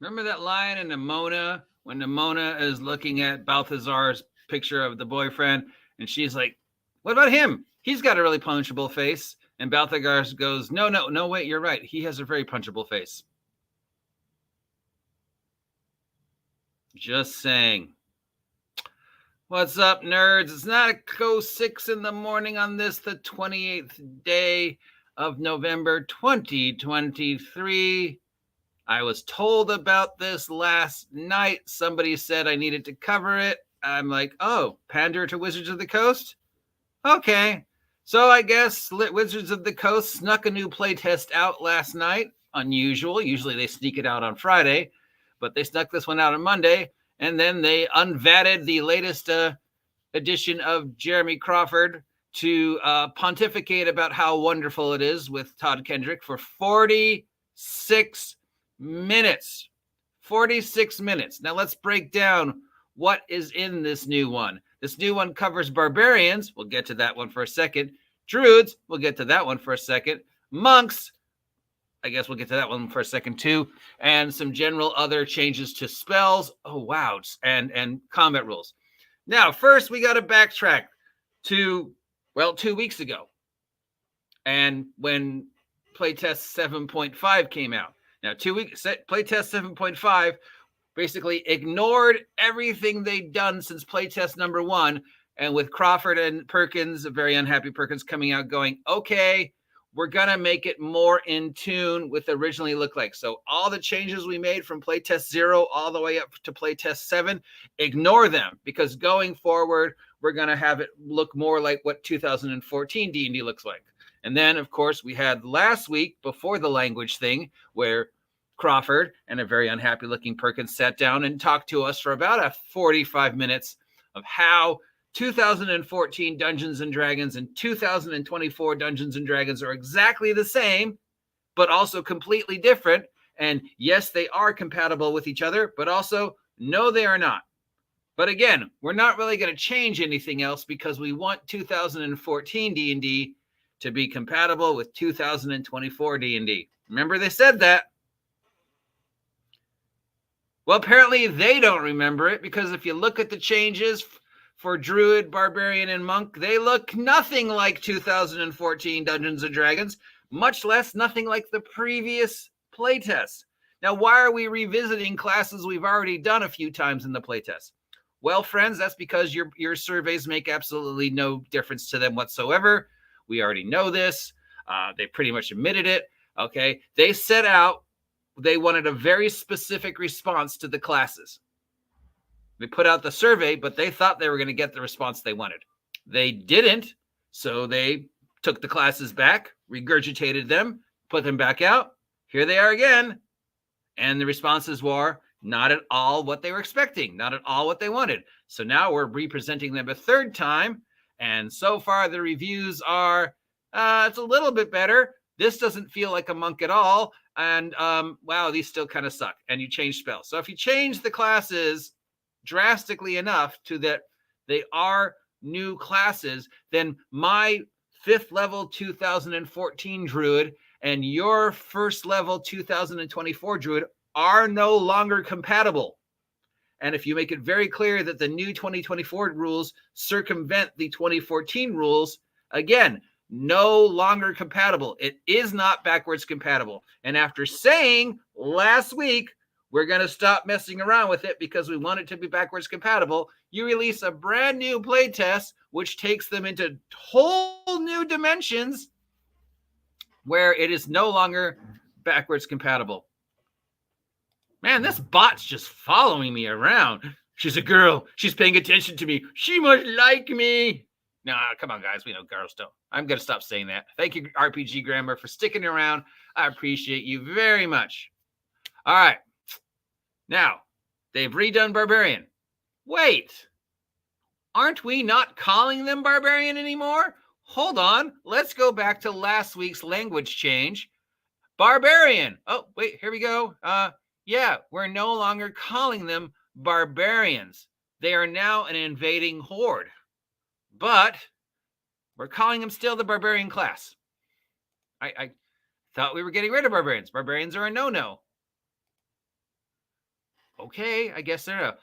Remember that line in Nimona when Nimona is looking at Balthazar's picture of the boyfriend, and she's like, "What about him? He's got a really punchable face." And Balthazar goes, "No, no, no, wait, you're right. He has a very punchable face." Just saying. What's up, nerds? It's not a 6 in the morning on this, the 28th day of November 2023. I was told about this last night. Somebody said I needed to cover it. I'm like, oh, pander to Wizards of the Coast? Okay. So I guess Wizards of the Coast snuck a new playtest out last night. Unusual. Usually they sneak it out on Friday, but they snuck this one out on Monday. And then they unvatted the latest edition of Jeremy Crawford to pontificate about how wonderful it is with Todd Kendrick for 46 minutes. 46 minutes. Now let's break down what is in this new one. This new one covers barbarians. We'll get to that one for a second. Druids. We'll get to that one for a second. Monks. I guess we'll get to that one for a second too. And some general other changes to spells. Oh, wow. And combat rules. Now, first, we got to backtrack to, 2 weeks ago. And when Playtest 7.5 came out. Now, 2 weeks, Playtest 7.5 basically ignored everything they'd done since Playtest number 1. And with Crawford and Perkins, a very unhappy Perkins, coming out going, okay, we're going to make it more in tune with originally looked like. So all the changes we made from Playtest 0 all the way up to Playtest 7, ignore them, because going forward, we're going to have it look more like what 2014 D&D looks like. And then, of course, we had last week, before the language thing, where Crawford and a very unhappy looking Perkins sat down and talked to us for about 45 minutes of how 2014 Dungeons and Dragons and 2024 Dungeons and Dragons are exactly the same, but also completely different. And yes, they are compatible with each other, but also no, they are not. But again, we're not really going to change anything else because we want 2014 D&D to be compatible with 2024 D&D. Remember they said that? Well, apparently they don't remember it, because if you look at the changes for Druid, Barbarian, and Monk, they look nothing like 2014 Dungeons & Dragons, much less nothing like the previous playtest. Now, why are we revisiting classes we've already done a few times in the playtest? Well, friends, that's because your surveys make absolutely no difference to them whatsoever. We already know this. They pretty much admitted it. Okay, they set out, they wanted a very specific response to the classes. They put out the survey, but they thought they were going to get the response they wanted. They didn't, so they took the classes back, regurgitated them, put them back out. Here they are again. And the responses were not at all what they were expecting, not at all what they wanted. So now we're representing them a third time. And so far, the reviews are, it's a little bit better. This doesn't feel like a monk at all. And wow, these still kind of suck. And you change spells. So if you change the classes drastically enough to that they are new classes, then my 5th level 2014 Druid and your 1st level 2024 Druid are no longer compatible. And if you make it very clear that the new 2024 rules circumvent the 2014 rules, again, no longer compatible. It is not backwards compatible. And after saying last week, we're going to stop messing around with it because we want it to be backwards compatible, you release a brand new playtest, which takes them into whole new dimensions where it is no longer backwards compatible. Man, this bot's just following me around. She's a girl. She's paying attention to me. She must like me. Nah, come on, guys. We know girls don't. I'm going to stop saying that. Thank you, RPG Grammar, for sticking around. I appreciate you very much. All right. Now, they've redone Barbarian. Wait. Aren't we not calling them Barbarian anymore? Hold on. Let's go back to last week's language change. Barbarian. Oh, wait. Here we go. Yeah, we're no longer calling them barbarians. They are now an invading horde. But we're calling them still the barbarian class. I thought we were getting rid of barbarians. Barbarians are a no-no. Okay, I guess they're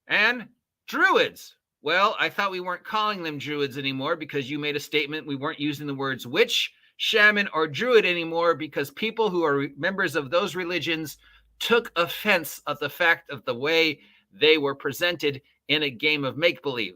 and druids. Well, I thought we weren't calling them druids anymore because you made a statement we weren't using the words witch, shaman, or druid anymore because people who are members of those religions took offense at the fact of the way they were presented in a game of make-believe.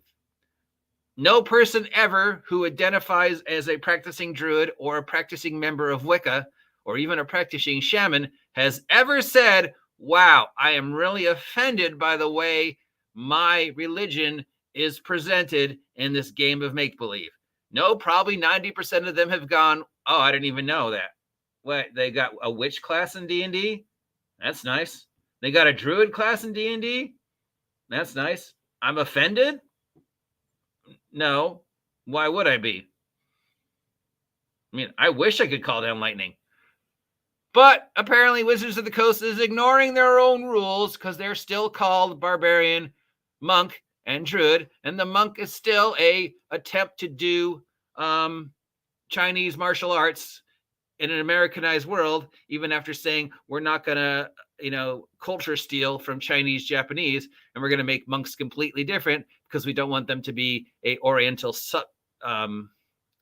No person ever who identifies as a practicing druid or a practicing member of Wicca or even a practicing shaman has ever said, wow, I am really offended by the way my religion is presented in this game of make-believe. No, probably 90% of them have gone, oh, I didn't even know that. What, they got a witch class in D&D? That's nice. They got a druid class in D&D? That's nice. I'm offended? No. Why would I be? I mean, I wish I could call down lightning. But apparently Wizards of the Coast is ignoring their own rules because they're still called Barbarian, Monk, and Druid. And the Monk is still a attempt to do Chinese martial arts in an Americanized world, even after saying we're not going to, culture steal from Chinese, Japanese, and we're going to make monks completely different because we don't want them to be a Oriental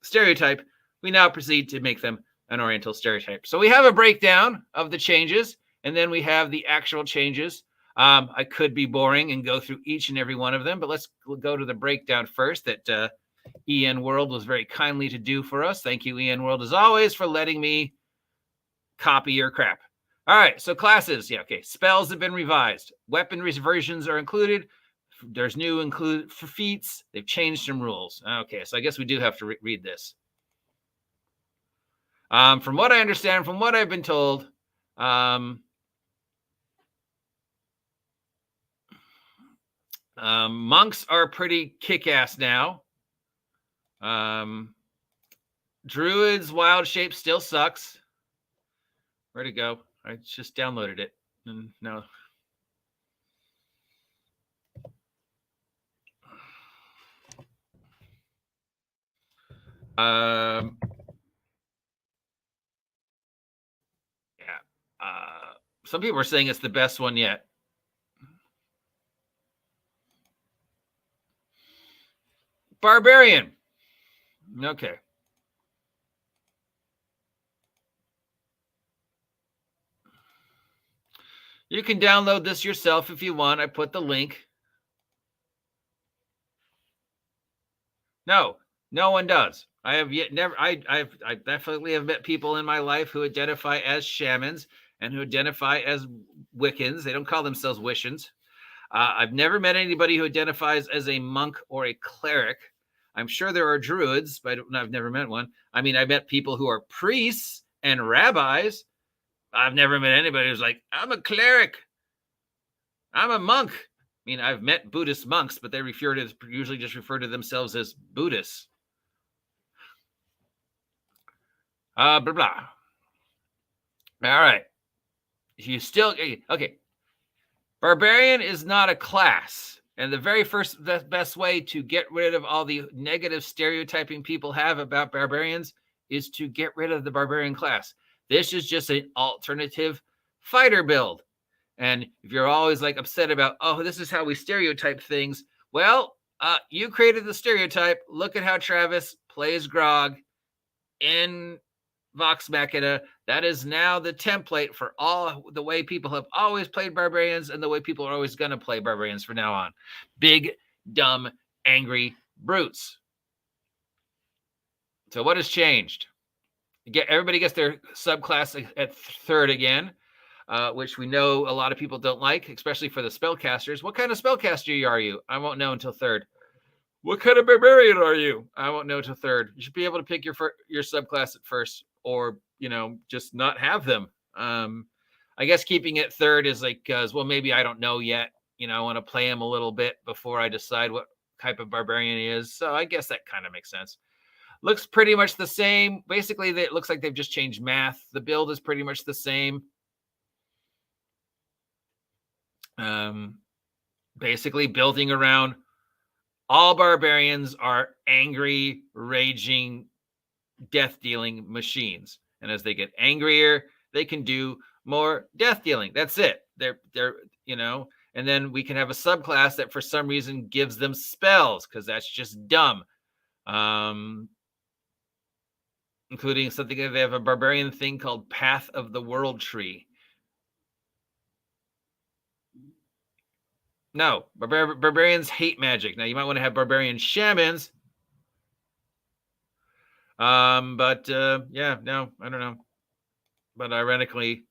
stereotype. We now proceed to make them an Oriental stereotype. So we have a breakdown of the changes, and then we have the actual changes. I could be boring and go through each and every one of them, but let's go to the breakdown first that EN World was very kindly to do for us. Thank you, EN World, as always, for letting me copy your crap. All right, so classes. Yeah, okay. Spells have been revised. Weapon versions are included. There's new include for feats. They've changed some rules. Okay, so I guess we do have to read this. From what I understand, from what I've been told, monks are pretty kick-ass now. Druid's wild shape still sucks. Where'd it go? I just downloaded it. No. Some people are saying it's the best one yet. Barbarian. Okay. You can download this yourself if you want. I put the link. No one does. I have yet never. I definitely have met people in my life who identify as shamans and who identify as Wiccans. They don't call themselves Wishans. I've never met anybody who identifies as a monk or a cleric. I'm sure there are druids, but I've never met one. I mean, I met people who are priests and rabbis. I've never met anybody who's like, I'm a cleric. I'm a monk. I mean, I've met Buddhist monks, but they usually just refer to themselves as Buddhists. Blah, blah. All right. You still, okay. Barbarian is not a class. And the very best way to get rid of all the negative stereotyping people have about barbarians is to get rid of the barbarian class. This is just an alternative fighter build. And if you're always like upset about, oh, this is how we stereotype things. Well, you created the stereotype. Look at how Travis plays Grog in Vox Machina. That is now the template for all the way people have always played barbarians and the way people are always going to play barbarians from now on. Big, dumb, angry brutes. So what has changed? Everybody gets their subclass at third again, which we know a lot of people don't like, especially for the spellcasters. What kind of spellcaster are you? I won't know until third. What kind of barbarian are you? I won't know until third. You should be able to pick your subclass at first, or just not have them. I guess keeping it third is like, well, maybe I don't know yet. I want to play him a little bit before I decide what type of barbarian he is. So I guess that kind of makes sense. Looks pretty much the same. Basically, it looks like they've just changed math. The build is pretty much the same. Basically building around all barbarians are angry, raging, death-dealing machines. And as they get angrier, they can do more death dealing. That's it. They're And then we can have a subclass that for some reason gives them spells, because that's just dumb. Including something that they have a barbarian thing called Path of the World Tree. No, barbarians hate magic. Now you might want to have barbarian shamans. But yeah, no, I don't know. But ironically,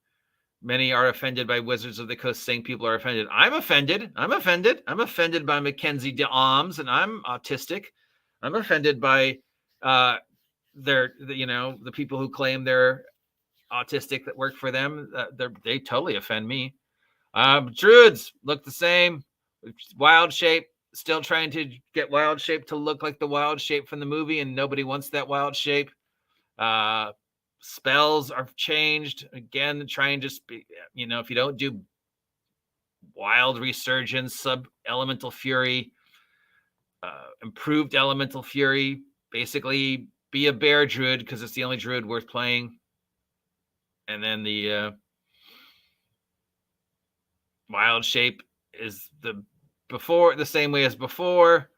many are offended by Wizards of the Coast saying people are offended. I'm offended. I'm offended by Mackenzie DeAlms, and I'm autistic. I'm offended by the people who claim they're autistic that work for them. They totally offend me. Druids look the same. Wild shape, still trying to get wild shape to look like the wild shape from the movie, and nobody wants that wild shape. Spells are changed again, trying to if you don't do wild resurgence, sub elemental fury, improved elemental fury, basically be a bear druid because it's the only druid worth playing. And then the wild shape is the same way as before.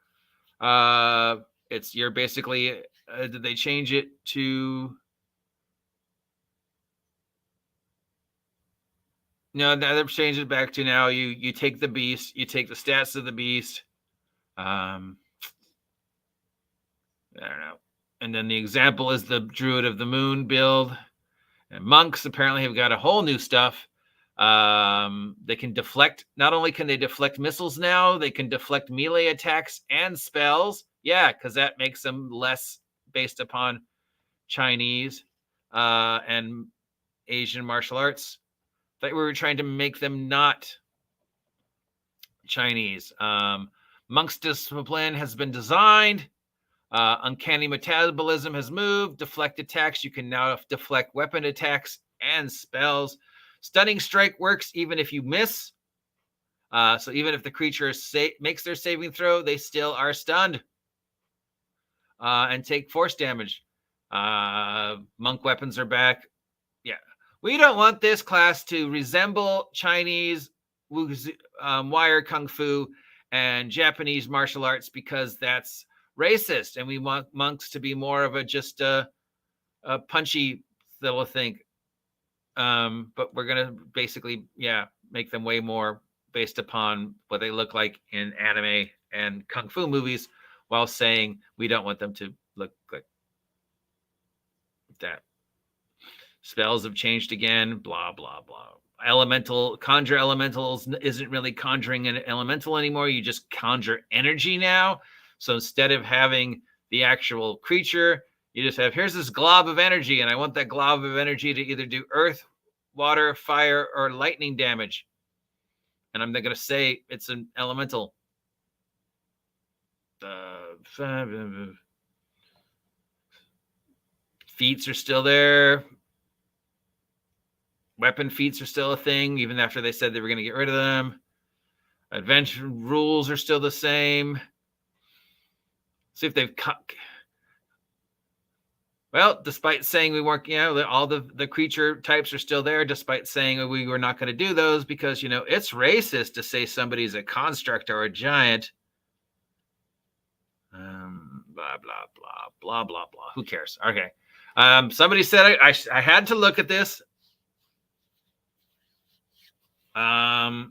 You're basically did they change it to? No, they've changed it back to now. You take the beast, you take the stats of the beast. I don't know. And then the example is the Druid of the Moon build. And monks apparently have got a whole new stuff. They can deflect. Not only can they deflect missiles now, they can deflect melee attacks and spells. Yeah, because that makes them less based upon Chinese and Asian martial arts. That we were trying to make them not Chinese. Monk's discipline has been designed. Uncanny metabolism has moved. Deflect attacks. You can now deflect weapon attacks and spells. Stunning strike works even if you miss. So even if the creature makes their saving throw, they still are stunned and take force damage. Monk weapons are back. Yeah. We don't want this class to resemble Chinese wire kung fu and Japanese martial arts because that's racist, and we want monks to be more of a punchy little thing. But we're gonna basically, make them way more based upon what they look like in anime and kung fu movies, while saying we don't want them to look like that. Spells have changed again. Blah blah blah. Conjure elementals isn't really conjuring an elemental anymore. You just conjure energy now. So instead of having the actual creature, you just have, here's this glob of energy, and I want that glob of energy to either do earth, water, fire, or lightning damage. And I'm going to say it's an elemental. Feats are still there. Weapon feats are still a thing, even after they said they were going to get rid of them. Adventure rules are still the same. See if they've cut. Well, despite saying we weren't, all the creature types are still there, despite saying we were not going to do those because, it's racist to say somebody's a construct or a giant. Blah, blah, blah, blah, blah, blah. Who cares? Okay. Somebody said I had to look at this. Yeah,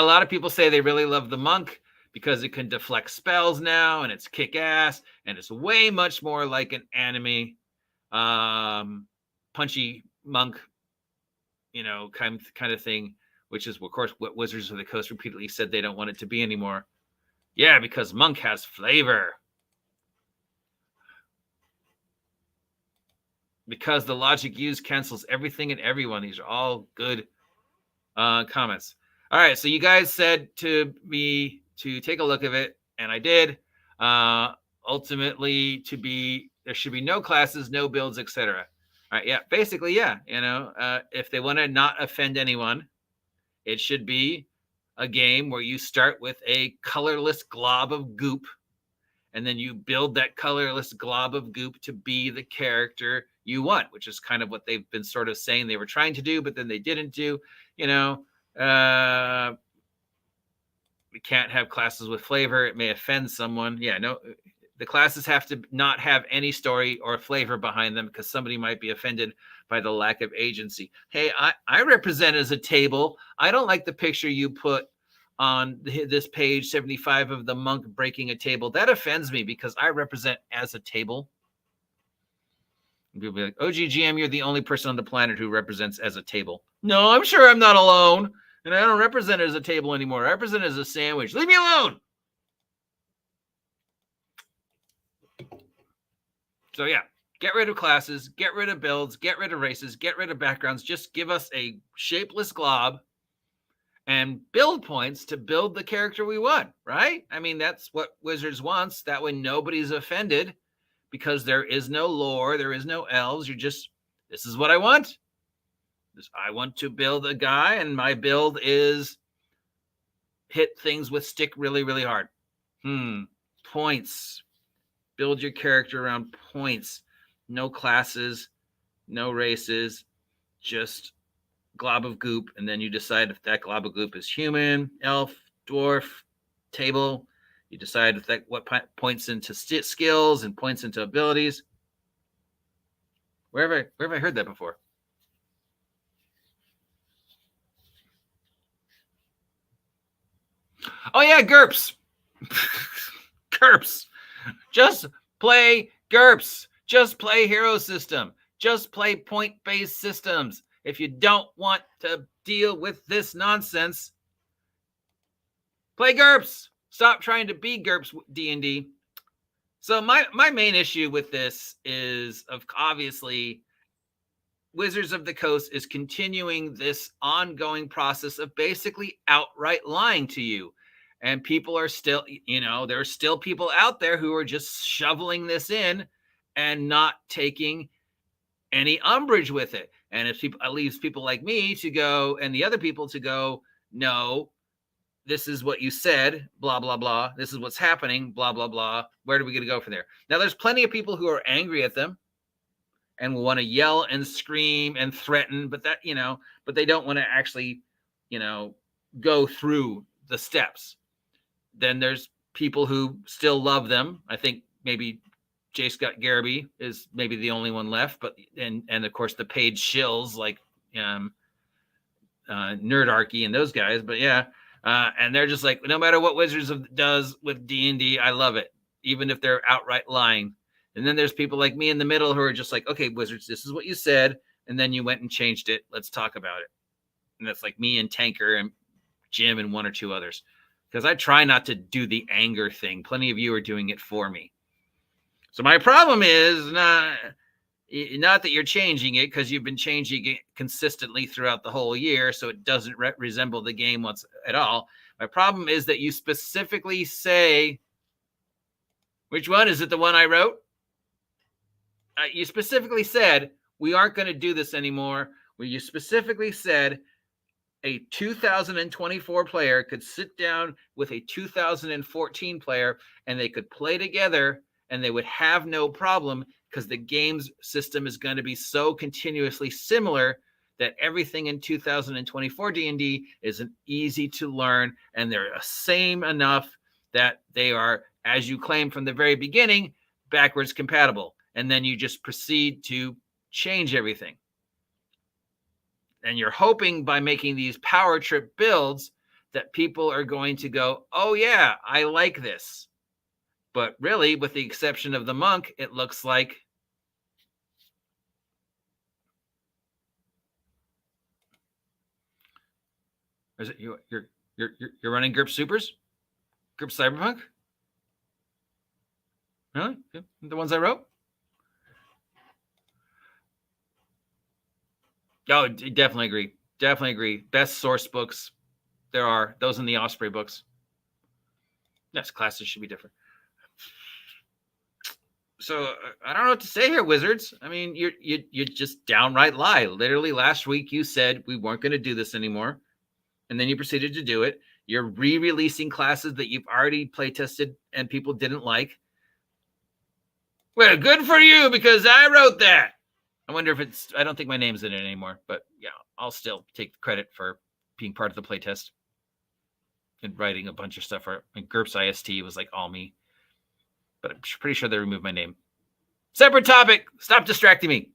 a lot of people say they really love the monk because it can deflect spells now, and it's kick-ass, and it's way much more like an anime punchy monk, kind of thing, which is, of course, what Wizards of the Coast repeatedly said they don't want it to be anymore. Yeah, because monk has flavor. Because the logic used cancels everything and everyone. These are all good comments. All right, so you guys said to me to take a look at it, and I did. Ultimately, there should be no classes, no builds, etc. All right, yeah, basically, yeah. If they want to not offend anyone, it should be a game where you start with a colorless glob of goop, and then you build that colorless glob of goop to be the character you want, which is kind of what they've been sort of saying they were trying to do, but then they didn't do. We can't have classes with flavor. It may offend someone. Yeah, no, the classes have to not have any story or flavor behind them because somebody might be offended by the lack of agency. Hey, I represent as a table. I don't like the picture you put on this page 75 of the monk breaking a table. That offends me because I represent as a table. And people be like, OGGM, you're the only person on the planet who represents as a table. No, I'm sure I'm not alone. And I don't represent it as a table anymore. I represent it as a sandwich. Leave me alone. So yeah, get rid of classes, get rid of builds, get rid of races, get rid of backgrounds. Just give us a shapeless glob and build points to build the character we want, right? I mean, that's what Wizards wants. That way nobody's offended because there is no lore, there is no elves. You're just, this is what I want. I want to build a guy, and my build is hit things with stick really, really hard. Points. Build your character around points. No classes, no races, just glob of goop. And then you decide if that glob of goop is human, elf, dwarf, table. You decide if that what points into skills and points into abilities. Where have I heard that before? Oh yeah, GURPS. GURPS. Just play GURPS. Just play hero system. Just play point-based systems. If you don't want to deal with this nonsense, play GURPS. Stop trying to be GURPS D&D. So my main issue with this is, obviously, Wizards of the Coast is continuing this ongoing process of basically outright lying to you. And people are still, there are still people out there who are just shoveling this in and not taking any umbrage with it. And it leaves people like me to go, and the other people to go, no, this is what you said, blah, blah, blah. This is what's happening, blah, blah, blah. Where are we going to go from there? Now, there's plenty of people who are angry at them and will want to yell and scream and threaten, but they don't want to actually, go through the steps. Then there's people who still love them. I think maybe J. Scott Garrity is maybe the only one left, but and of course the paid shills like Nerdarchy and those guys. But yeah, and they're just like, no matter what Wizards does with D&D, I love it, even if they're outright lying. And then there's people like me in the middle who are just like, okay, Wizards, this is what you said, and then you went and changed it. Let's talk about it. And that's like me and Tanker and Jim and one or two others. Because I try not to do the anger thing. Plenty of you are doing it for me. So my problem is not that you're changing it, because you've been changing it consistently throughout the whole year, so it doesn't resemble the game once at all. My problem is that you specifically say, which one? Is it the one I wrote? You specifically said, we aren't going to do this anymore. Where you specifically said, a 2024 player could sit down with a 2014 player and they could play together and they would have no problem, because the game's system is going to be so continuously similar that everything in 2024 D&D is an easy to learn, and they're the same enough that they are, as you claim from the very beginning, backwards compatible. And then you just proceed to change everything. And you're hoping by making these power trip builds that people are going to go, oh yeah, I like this. But really, with the exception of the monk, it looks like is it you're running GURPS Supers? GURPS Cyberpunk? Really? The ones I wrote? Oh, definitely agree. Definitely agree. Best source books there are, those in the Osprey books. Yes, classes should be different. So I don't know what to say here, Wizards. I mean, you just downright lie. Literally last week you said we weren't going to do this anymore, and then you proceeded to do it. You're re-releasing classes that you've already play tested and people didn't like. Well, good for you, because I wrote that. I wonder if I don't think my name's in it anymore, but yeah, I'll still take credit for being part of the playtest and writing a bunch of stuff. And GURPS IST was like all me. But I'm pretty sure they removed my name. Separate topic. Stop distracting me.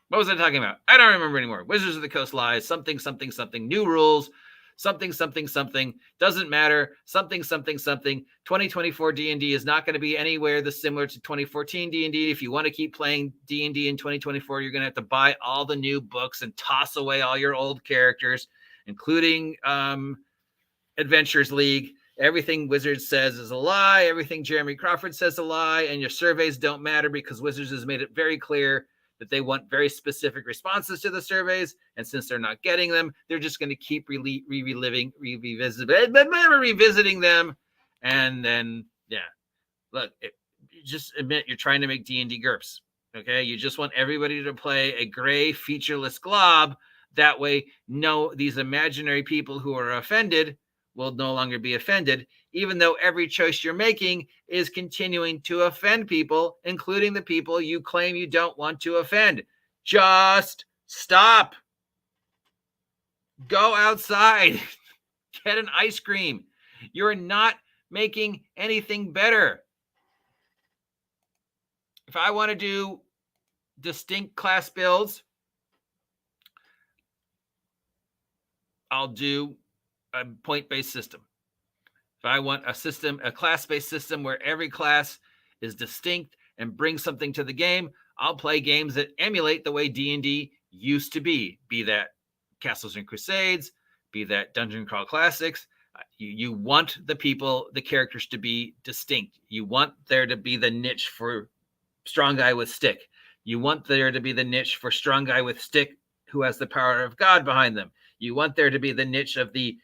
What was I talking about? I don't remember anymore. Wizards of the Coast lies. Something, something, something. New rules. Something, something, something. Doesn't matter. Something, something, something. 2024 D&D is not going to be anywhere similar to 2014 D&D. If you want to keep playing D&D in 2024, you're going to have to buy all the new books and toss away all your old characters, including Adventures League. Everything Wizards says is a lie. Everything Jeremy Crawford says is a lie. And your surveys don't matter because Wizards has made it very clear that they want very specific responses to the surveys. And since they're not getting them, they're just going to keep revisiting them. And then, yeah, look, just admit you're trying to make D&D GURPS. Okay. You just want everybody to play a gray featureless glob. That way, these imaginary people who are offended will no longer be offended, even though every choice you're making is continuing to offend people, including the people you claim you don't want to offend. Just stop. Go outside. Get an ice cream. You're not making anything better. If I want to do distinct class builds, I'll do a point-based system. If I want a class-based system where every class is distinct and brings something to the game, I'll play games that emulate the way D&D used to be that Castles and Crusades, be that Dungeon Crawl Classics. You want the characters to be distinct. You want there to be the niche for strong guy with stick. You want there to be the niche for strong guy with stick who has the power of God behind them. You want there to be the niche of the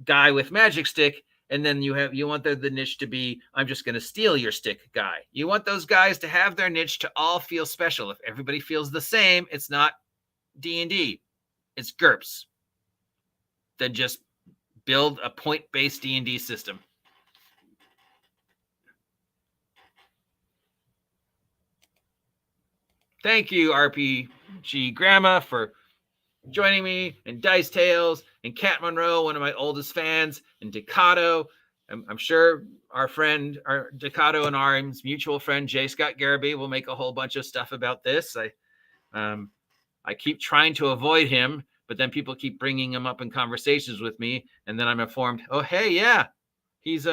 guy with magic stick, and then you want the niche to be, I'm just going to steal your stick guy. You want those guys to have their niche to all feel special. If everybody feels the same, it's not D&D, it's GURPS. Then just build a point-based D&D system. Thank you, RPG Grandma, for joining me, and Dice Tales, and Cat Monroe, one of my oldest fans, and Decato. I'm sure our Decato and our mutual friend J. Scott Garraby will make a whole bunch of stuff about this. I keep trying to avoid him, but then people keep bringing him up in conversations with me, and then I'm informed, oh, hey, yeah, he's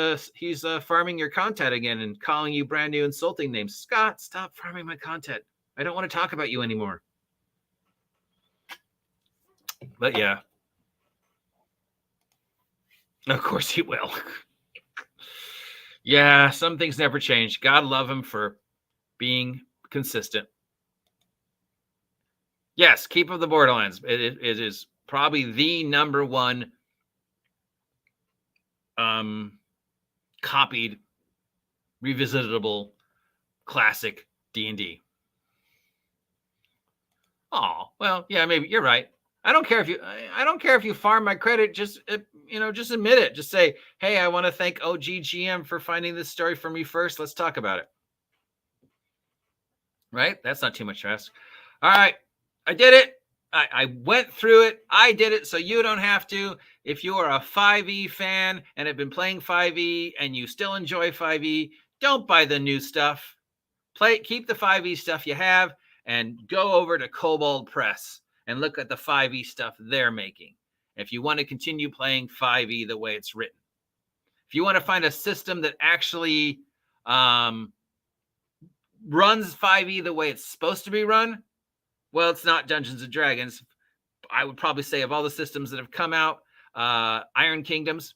farming your content again and calling you brand new insulting names. Scott, stop farming my content. I don't want to talk about you anymore. But yeah, of course he will. Yeah, some things never change. God love him for being consistent. Yes, Keep of the Borderlands. It is probably the number one copied, revisitable, classic D&D. Oh, well, yeah, maybe you're right. I don't care if you farm my credit. Just admit it. Just say, hey, I want to thank OGGM for finding this story for me first. Let's talk about it. Right? That's not too much to ask. All right. I did it. I went through it. I did it so you don't have to. If you are a 5e fan and have been playing 5e and you still enjoy 5e, don't buy the new stuff. Keep the 5e stuff you have and go over to Kobold Press and look at the 5e stuff they're making. If you want to continue playing 5e the way it's written. If you want to find a system that actually runs 5e the way it's supposed to be run, well, it's not Dungeons & Dragons. I would probably say of all the systems that have come out, Iron Kingdoms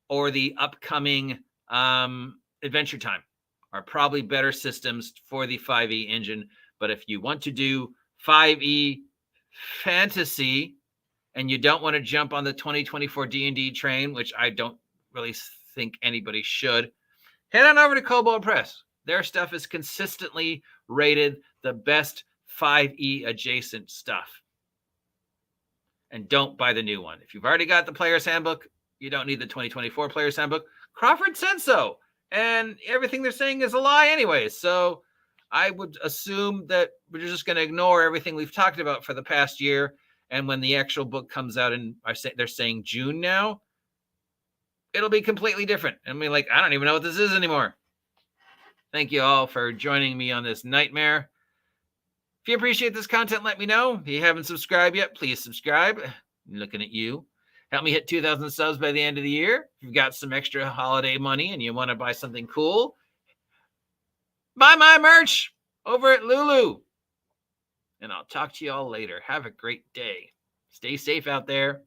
or the upcoming Adventure Time are probably better systems for the 5e engine. But if you want to do 5e fantasy and you don't want to jump on the 2024 D&D train, which I don't really think anybody should, head on over to Kobold Press. Their stuff is consistently rated the best 5e adjacent stuff. And don't buy the new one. If you've already got the Player's Handbook, you don't need the 2024 Player's Handbook. Crawford said so. And everything they're saying is a lie anyway. So I would assume that we're just going to ignore everything we've talked about for the past year And when the actual book comes out and they're saying June now, it'll be completely different. And be like, I don't even know what this is anymore. Thank you all for joining me on this nightmare. If you appreciate this content, let me know. If you haven't subscribed yet, please subscribe. I'm looking at you. Help me hit 2,000 subs by the end of the year. If you've got some extra holiday money and you want to buy something cool, buy my merch over at Lulu. And I'll talk to you all later. Have a great day. Stay safe out there.